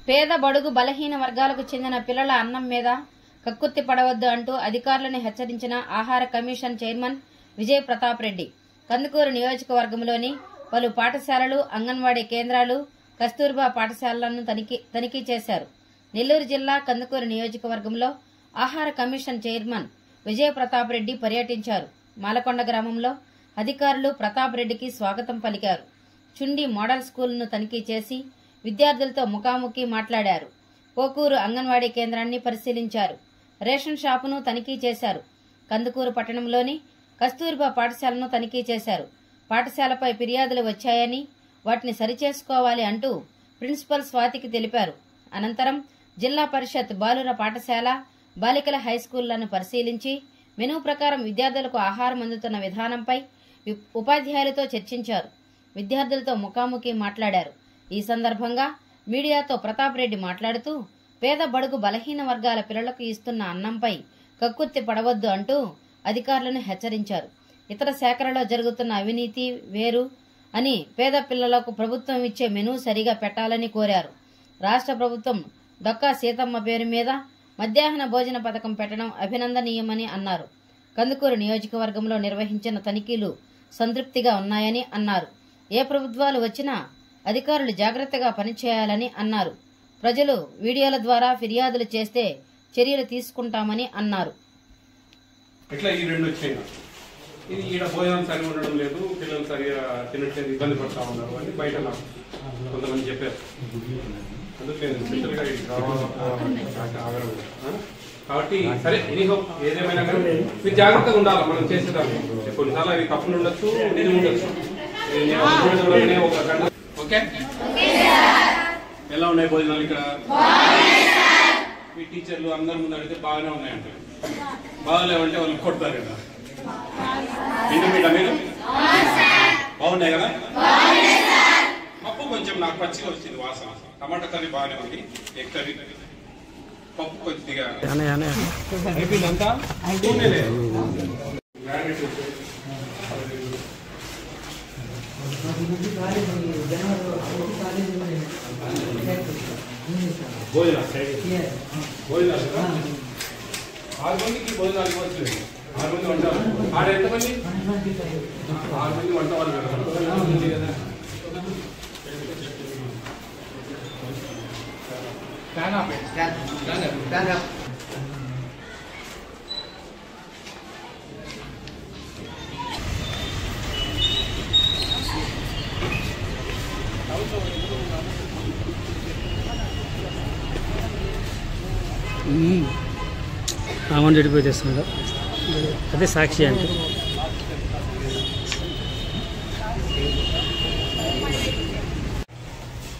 పేద బడుగు బలహీన వర్గాలకు చెందిన పిల్లల అన్నం మీద కక్కుర్తి పడవద్దు అంటూ అధికారులను హెచ్చరించిన ఆహార కమిషన్ చైర్మన్ విజయ్ ప్రతాప్ రెడ్డి కందుకూరు నియోజకవర్గంలోని పలు పాఠశాలలు, అంగన్వాడీ కేంద్రాలు, కస్తూర్బా పాఠశాలలను తనిఖీ చేశారు. నెల్లూరు జిల్లా కందుకూరు నియోజకవర్గంలో ఆహార కమిషన్ చైర్మన్ విజయ్ ప్రతాప్ రెడ్డి పర్యటించారు. మాలకొండ గ్రామంలో అధికారులు ప్రతాప్ రెడ్డికి స్వాగతం పలికారు. చుండి మోడల్ స్కూల్ను తనిఖీ చేసి విద్యార్థులతో ముఖాముఖి మాట్లాడారు. పోకూరు అంగన్వాడీ కేంద్రాన్ని పరిశీలించారు. రేషన్ షాపును తనిఖీ చేశారు. కందుకూరు పట్టణంలోని కస్తూర్బా పాఠశాలను తనిఖీ చేశారు. పాఠశాలపై ఫిర్యాదులు వచ్చాయని వాటిని సరిచేసుకోవాలి అంటూ ప్రిన్సిపల్ స్వాతికి తెలిపారు. అనంతరం జిల్లా పరిషత్ బాలుర పాఠశాల, బాలికల హైస్కూళ్లను పరిశీలించి మెనూ ప్రకారం విద్యార్థులకు ఆహారం అందుతున్న విధానంపై ఉపాధ్యాయులతో చర్చించారు. విద్యార్థులతో ముఖాముఖి మాట్లాడారు. ఈ సందర్భంగా మీడియాతో ప్రతాప్ రెడ్డి మాట్లాడుతూ పేద బడుగు బలహీన వర్గాల పిల్లలకు ఇస్తున్న అన్నంపై కక్కుర్తి పడవద్దు అంటూ అధికారులను హెచ్చరించారు. ఇతర శాఖలలో జరుగుతున్న అవినీతి వేరు అని పేద పిల్లలకు ప్రభుత్వం ఇచ్చే మెనూ సరిగా పెట్టాలని కోరారు. రాష్ట్ర ప్రభుత్వం డొక్కా సీతమ్మ పేరు మీద మధ్యాహ్న భోజన పథకం పెట్టడం అభినందనీయమని అన్నారు. కందుకూరు నియోజకవర్గంలో నిర్వహించిన తనిఖీలు సంతృప్తిగా ఉన్నాయని అన్నారు. ఏ ప్రభుత్వాలు వచ్చినా అధికారులు జాగ్రత్తగా పనిచేయాలని అన్నారు. ప్రజలు వీడియోల ద్వారా ఫిర్యాదులు చేస్తే చర్యలు తీసుకుంటామని అన్నారు. ఇట్లా ఈ రెండు వచ్చాయి. ఇది ఈడ భోజనం సరిగా ఉండడం లేదు, పిల్లలు సరిగా తినట్లేదు, ఇబ్బంది పడుతూ ఉన్నారు అని బయట నాకు కొంతమంది చెప్పారు. అందుకే స్పెషల్గా కాబట్టి సరే ఎనీహో ఏదేమైనా కానీ మీరు జాగ్రత్తగా ఉండాలి. మనం చేసేదాన్ని కొన్నిసార్లు అవి తప్పులు ఉండొచ్చు, నిజం ఉండొచ్చు. ఓకే, ఎలా ఉన్నాయి భోజనాలు ఇక్కడ? మీ టీచర్లు అందరి ముందు అడిగితే బాగానే ఉన్నాయంటే, బాగాలేవంటే వాళ్ళు కొడతారు కదా. మీరు బాగున్నాయి కదా? పప్పు కొంచెం నాకు పచ్చిగా వచ్చింది వాసన. టమాటా కర్రీ బాగానే ఉంది, ఎగ్ కర్రీ, పప్పు కొద్దిగా అయిపోయిందంతా. భోజనాలు 6 మందికి భోజనాలు ఇవ్వచ్చు. 6 మంది వంట ఆడ ఎంతమంది? 6 మంది వంట వాళ్ళు కదా. అమౌంట్ ఎడిపోయి తెస్తున్నాడు. అదే సాక్షి అంటే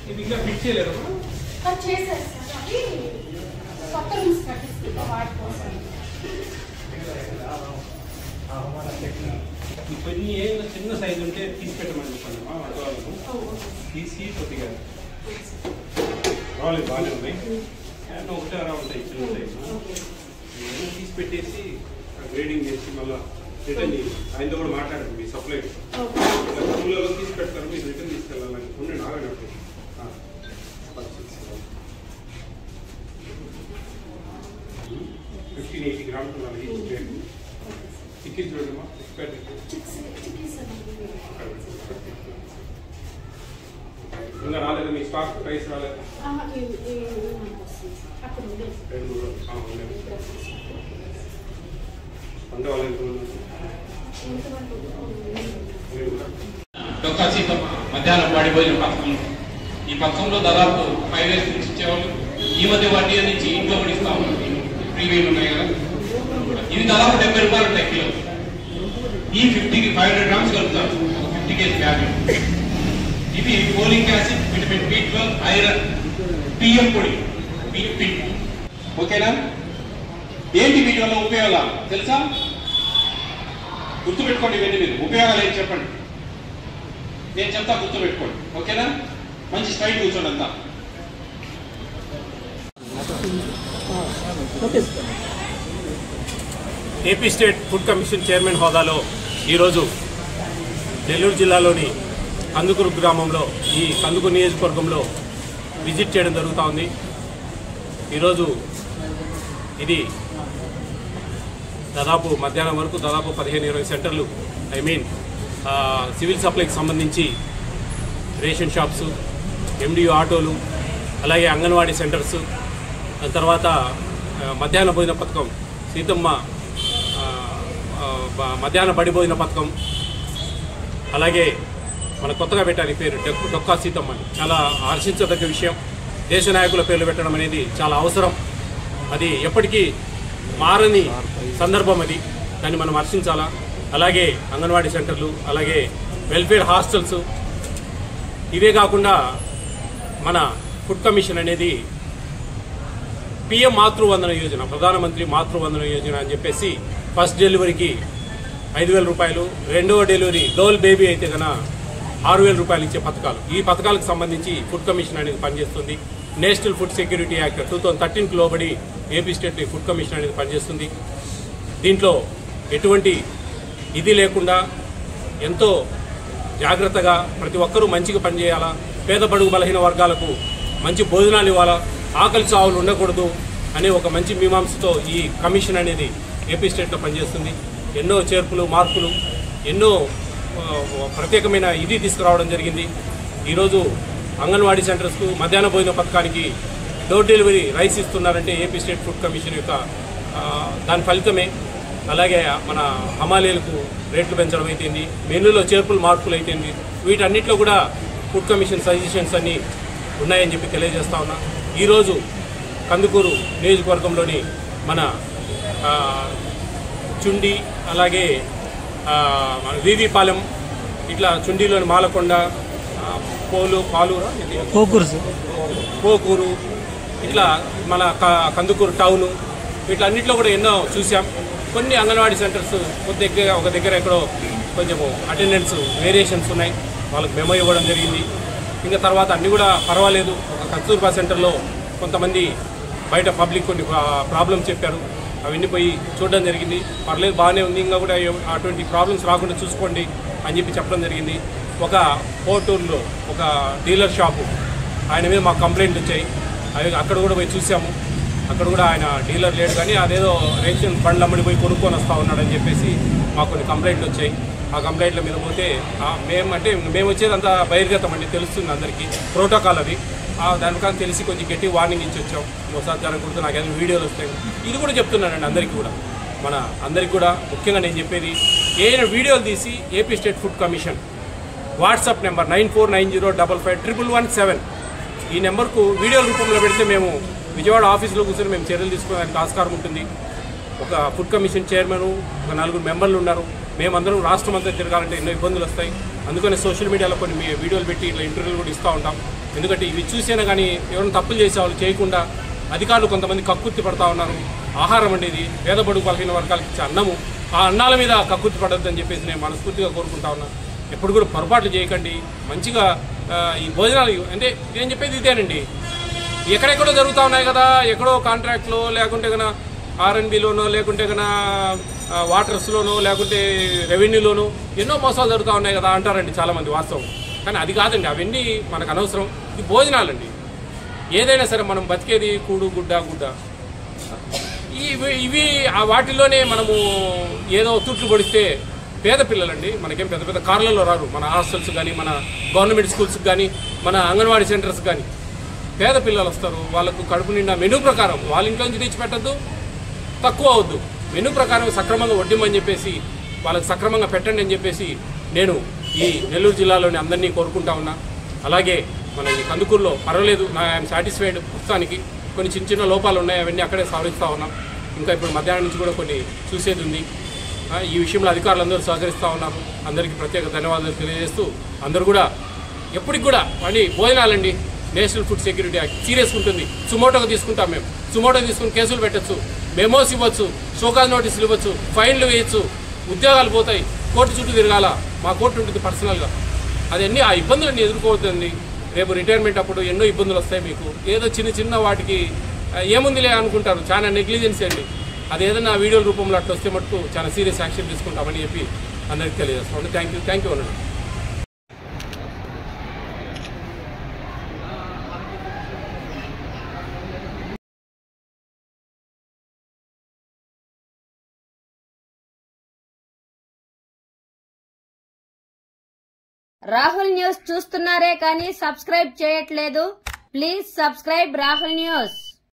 ఇది ఇంకా ఫిట్ చేయలేదు. కొన్ని ఏమైనా చిన్న సైజు ఉంటే తీసి పెట్టమని చెప్పండి. తీసి కొద్దిగా రావాలి బాగానే ఉన్నాయి. ఒకటే అలా ఉంటాయి చిన్న సైజు. తీసి పెట్టేసి గ్రేడింగ్ చేసి మళ్ళీ రిటర్న్ ఆయనతో కూడా మాట్లాడండి. మీ సప్లై స్కూల్లో తీసి పెడతారు, మీరు రిటర్న్ తీసుకెళ్ళాలని ఉండండి. ఆగండి. 1580 grams చిక్కీ చూడమ్మా. ఇంకా రాలేదు మీ స్టాక్ ప్రైస్ రాలేదు. అంటే వాళ్ళు డొక్కా సీతమ్మ మధ్యాహ్నం వాడి భోజన పథకం. ఈ పథకంలో దాదాపు 5 days నుంచి ఇచ్చేవాళ్ళు. ఈ మధ్య వాటి నుంచి ఇంట్లో కూడా ఇస్తా ఉన్నారు. ప్రీమియం ఉన్నాయి కదా, ఇవి దాదాపు 70 రూపాయలు ఉంటాయి కిలో. ఈ 500 grams కలుపుతారు 50 kg ప్యాకెట్. ఇవి folic acid, vitamin B12, iron, బియ్యం పొడి, బియ్యం పిండి. ఓకేనా? ఏంటి వీటి వల్ల ఉపయోగాలు తెలుసా? గుర్తుపెట్టుకోండి. ఇవన్నీ మీరు ఉపయోగాలు ఏంటి చెప్పండి. నేను చెప్తా, గుర్తుపెట్టుకోండి. ఓకేనా? మంచి స్ట్రైట్ కూర్చోండి అంతా. AP state food commission chairman హోదాలో ఈరోజు నెల్లూరు జిల్లాలోని కందుకూరు గ్రామంలో, ఈ కందుకూరు నియోజకవర్గంలో విజిట్ చేయడం జరుగుతూ ఉంది. ఈరోజు ఇది దాదాపు మధ్యాహ్నం వరకు దాదాపు 15-20 సెంటర్లు సివిల్ సప్లైకి సంబంధించి రేషన్ షాప్స్, ఎండియు ఆటోలు, అలాగే అంగన్వాడీ సెంటర్స్, తర్వాత మధ్యాహ్న భోజన పథకం, సీతమ్మ మధ్యాహ్న బడి భోజన పథకం, అలాగే మన కొత్తగా పెట్టాలి పేరు డొక్కా సీతమ్మ అని. చాలా హర్షించదగ్గ విషయం. దేశ నాయకుల పేర్లు పెట్టడం అనేది చాలా అవసరం. అది ఎప్పటికీ మారని సందర్భం, దాన్ని మనం హర్షించాలా. అలాగే అంగన్వాడీ సెంటర్లు, అలాగే వెల్ఫేర్ హాస్టల్స్, ఇవే కాకుండా మన ఫుడ్ కమిషన్ అనేది పిఎం మాతృవందన యోజన, ప్రధానమంత్రి మాతృవందన యోజన అని చెప్పేసి ఫస్ట్ డెలివరీకి 5,000 రూపాయలు, రెండవ డెలివరీ డోల్ బేబీ అయితే కన్నా 6,000 రూపాయలు ఇచ్చే పథకాలు. ఈ పథకాలకు సంబంధించి ఫుడ్ కమిషన్ అనేది పనిచేస్తుంది. నేషనల్ ఫుడ్ సెక్యూరిటీ యాక్ట్ 2013కి లోబడి ఏపీ స్టేట్ ఫుడ్ కమిషన్ అనేది పనిచేస్తుంది. దీంట్లో ఎటువంటి ఇది లేకుండా ఎంతో జాగ్రత్తగా ప్రతి ఒక్కరూ మంచిగా పనిచేయాలా, పేద బడుగు బలహీన వర్గాలకు మంచి భోజనాలు ఇవ్వాలా, ఆకలి చావులు ఉండకూడదు అనే ఒక మంచి మీమాంసతో ఈ కమిషన్ అనేది ఏపీ స్టేట్లో పనిచేస్తుంది. ఎన్నో చేర్పులు మార్పులు, ఎన్నో ప్రత్యేకమైన ఇది తీసుకురావడం జరిగింది. ఈరోజు అంగన్వాడీ సెంటర్స్కు మధ్యాహ్న భోజన పథకానికి డోర్ డెలివరీ రైస్ ఇస్తున్నారంటే ఏపీ స్టేట్ ఫుడ్ కమిషన్ యొక్క దాని ఫలితమే. అలాగే మన హమాలీలకు రేట్లు పెంచడం అయితేంది, మెనూలో చేర్పులు మార్పులు అయితేంది, వీటన్నిటిలో కూడా ఫుడ్ కమిషన్ సజెషన్స్ అన్నీ ఉన్నాయని చెప్పి తెలియజేస్తా ఉన్నా. ఈరోజు కందుకూరు నియోజకవర్గంలోని మన చుండి, అలాగే వీవీపాలెం, ఇట్లా చుండిలోని మాలకొండ, పోకూరు, ఇట్లా మన కందుకూరు టౌను, వీటన్నిటిలో కూడా ఎన్నో చూసాం. కొన్ని అంగన్వాడీ సెంటర్స్ ఒక దగ్గర ఎక్కడో కొంచెము అటెండెన్స్ వేరియేషన్స్ ఉన్నాయి, వాళ్ళకి మెమో ఇవ్వడం జరిగింది. ఇంకా తర్వాత అన్నీ కూడా పర్వాలేదు. ఒక కస్తూర్బా సెంటర్లో కొంతమంది బయట పబ్లిక్ కొన్ని ప్రాబ్లమ్స్ చెప్పారు, అవన్నీ పోయి చూడడం జరిగింది. పర్లేదు, బాగానే ఉంది, ఇంకా కూడా అటువంటి ప్రాబ్లమ్స్ రాకుండా చూసుకోండి అని చెప్పడం జరిగింది. ఒక పోటూరులో ఒక డీలర్ షాపు, ఆయన మీద మాకు కంప్లైంట్లు వచ్చాయి. అవి అక్కడ కూడా పోయి చూసాము. అక్కడ కూడా ఆయన డీలర్ లేడు, కానీ అదేదో రేషన్ బండ్లు అమ్మడి పోయి కొనుక్కొని వస్తూ ఉన్నాడని చెప్పేసి మాకు కొన్ని కంప్లైంట్లు వచ్చాయి. ఆ కంప్లైంట్ల మీద పోతే మేము వచ్చేదంతా బహిర్గతం అండి, తెలుస్తుంది అందరికీ, ప్రోటోకాల్ అవి. దానికన్నా తెలిసి కొంచెం గట్టి వార్నింగ్ ఇచ్చి వచ్చాం. ఒకసారి జరగకూడదు, నాకు ఏదైనా వీడియోలు వస్తాయి. ఇది కూడా చెప్తున్నానండి అందరికీ కూడా, మన అందరికీ కూడా. ముఖ్యంగా నేను చెప్పేది, ఏదైనా వీడియోలు తీసి AP state food commission WhatsApp number 9490551117 ఈ నెంబర్కు వీడియోల రూపంలో పెడితే మేము విజయవాడ ఆఫీసులో కూర్చొని మేము చర్యలు తీసుకోవడానికి ఆస్కారం ఉంటుంది. ఒక ఫుడ్ కమిషన్ చైర్మన్, ఒక 4 మెంబర్లు ఉన్నారు. మేమందరం రాష్ట్రం అంతా తిరగాలంటే ఎన్నో ఇబ్బందులు వస్తాయి. అందుకని సోషల్ మీడియాలో కొన్ని వీడియోలు పెట్టి ఇట్లా ఇంటర్వ్యూలు కూడా ఇస్తూ ఉంటాం. ఎందుకంటే ఇవి చూసినా కానీ ఎవరైనా తప్పులు చేసే వాళ్ళు చేయకుండా, అధికారులు కొంతమంది కక్కుర్తి పడతా ఉన్నారు. ఆహారం అనేది పేద బడుగు బలహీన వర్గాలకు ఇచ్చే అన్నము, ఆ అన్నాల మీద కక్కుర్తి పడద్దని చెప్పేసి నేను మనస్ఫూర్తిగా కోరుకుంటా ఉన్నాను. ఎప్పుడు కూడా పొరపాట్లు చేయకండి, మంచిగా ఈ భోజనాలు అంటే నేను చెప్పేది ఇదేనండి. ఎక్కడెక్కడో జరుగుతూ ఉన్నాయి కదా, ఎక్కడో కాంట్రాక్ట్లో, లేకుంటే కన్నా R&Bలోనో, లేకుంటే కన్నా వాటర్స్లోనో, లేకుంటే రెవెన్యూలోనో ఎన్నో మోసాలు జరుగుతూ ఉన్నాయి కదా అంటారండి చాలామంది. వాస్తవం, కానీ అది కాదండి, అవన్నీ మనకు అనవసరం. ఇది భోజనాలండి. ఏదైనా సరే మనం బతికేది కూడు గుడ్డ. ఇవి వాటిల్లోనే మనము ఏదో తూట్లు పొడిస్తే పేద పిల్లలండి, మనకేం పెద్ద పెద్ద కార్లలో రారు. మన హాస్టల్స్ కానీ, మన గవర్నమెంట్ స్కూల్స్కి కానీ, మన అంగన్వాడీ సెంటర్స్ కానీ పేద పిల్లలు వస్తారు. వాళ్ళకు కడుపు నిండా మెనూ ప్రకారం, వాళ్ళ ఇంట్లో నుంచి తెచ్చిపెట్టద్దు, తక్కువ అవద్దు, మెనూ ప్రకారం సక్రమంగా వడ్డిమ్మని చెప్పేసి, వాళ్ళకి సక్రమంగా పెట్టండి అని చెప్పేసి నేను ఈ నెల్లూరు జిల్లాలోని అందరినీ కోరుకుంటా ఉన్నా. అలాగే మన ఈ కందుకూరులో పర్వాలేదు, ఐఎమ్ సాటిస్ఫైడ్. ప్రస్తుతానికి కొన్ని చిన్న చిన్న లోపాలు ఉన్నాయి, అవన్నీ అక్కడే సవరిస్తూ ఉన్నాం. ఇంకా ఇప్పుడు మధ్యాహ్నం నుంచి కూడా కొన్ని చూసేది ఉంది. ఈ విషయంలో అధికారులందరూ సహకరిస్తూ ఉన్నారు. అందరికీ ప్రత్యేక ధన్యవాదాలు తెలియజేస్తూ, అందరూ కూడా ఎప్పటికి కూడా మళ్ళీ భోజనాలండి. నేషనల్ ఫుడ్ సెక్యూరిటీ యాక్ట్ సీరియస్గా ఉంటుంది. సుమోటోగా తీసుకుంటాం మేము. సుమోటో తీసుకుని కేసులు పెట్టచ్చు, మెమోస్ ఇవ్వచ్చు, షోకాజ్ నోటీసులు ఇవ్వచ్చు, ఫైన్లు వేయచ్చు, ఉద్యోగాలు పోతాయి, కోర్టు చుట్టూ తిరగాల. మా కోర్టు ఉంటుంది పర్సనల్గా. అదన్నీ ఆ ఇబ్బందులన్నీ ఎదుర్కోవద్దండి. రేపు రిటైర్మెంట్ అప్పుడు ఎన్నో ఇబ్బందులు వస్తాయి మీకు. ఏదో చిన్న చిన్న వాటికి ఏముందిలే అనుకుంటారు, చాలా నెగ్లిజెన్సీ అండి. అది ఏదైనా వీడియోల రూపంలో అట్లా వస్తే మటుకు చాలా సీరియస్ యాక్షన్ తీసుకుంటామని చెప్పి అందరికీ తెలియజేస్తాం. థ్యాంక్ యూ అన్నాడు. రాహుల్ న్యూస్ చూస్తున్నారే కానీ సబ్స్క్రైబ్ చేయట్లేదు. Please subscribe Rahul news.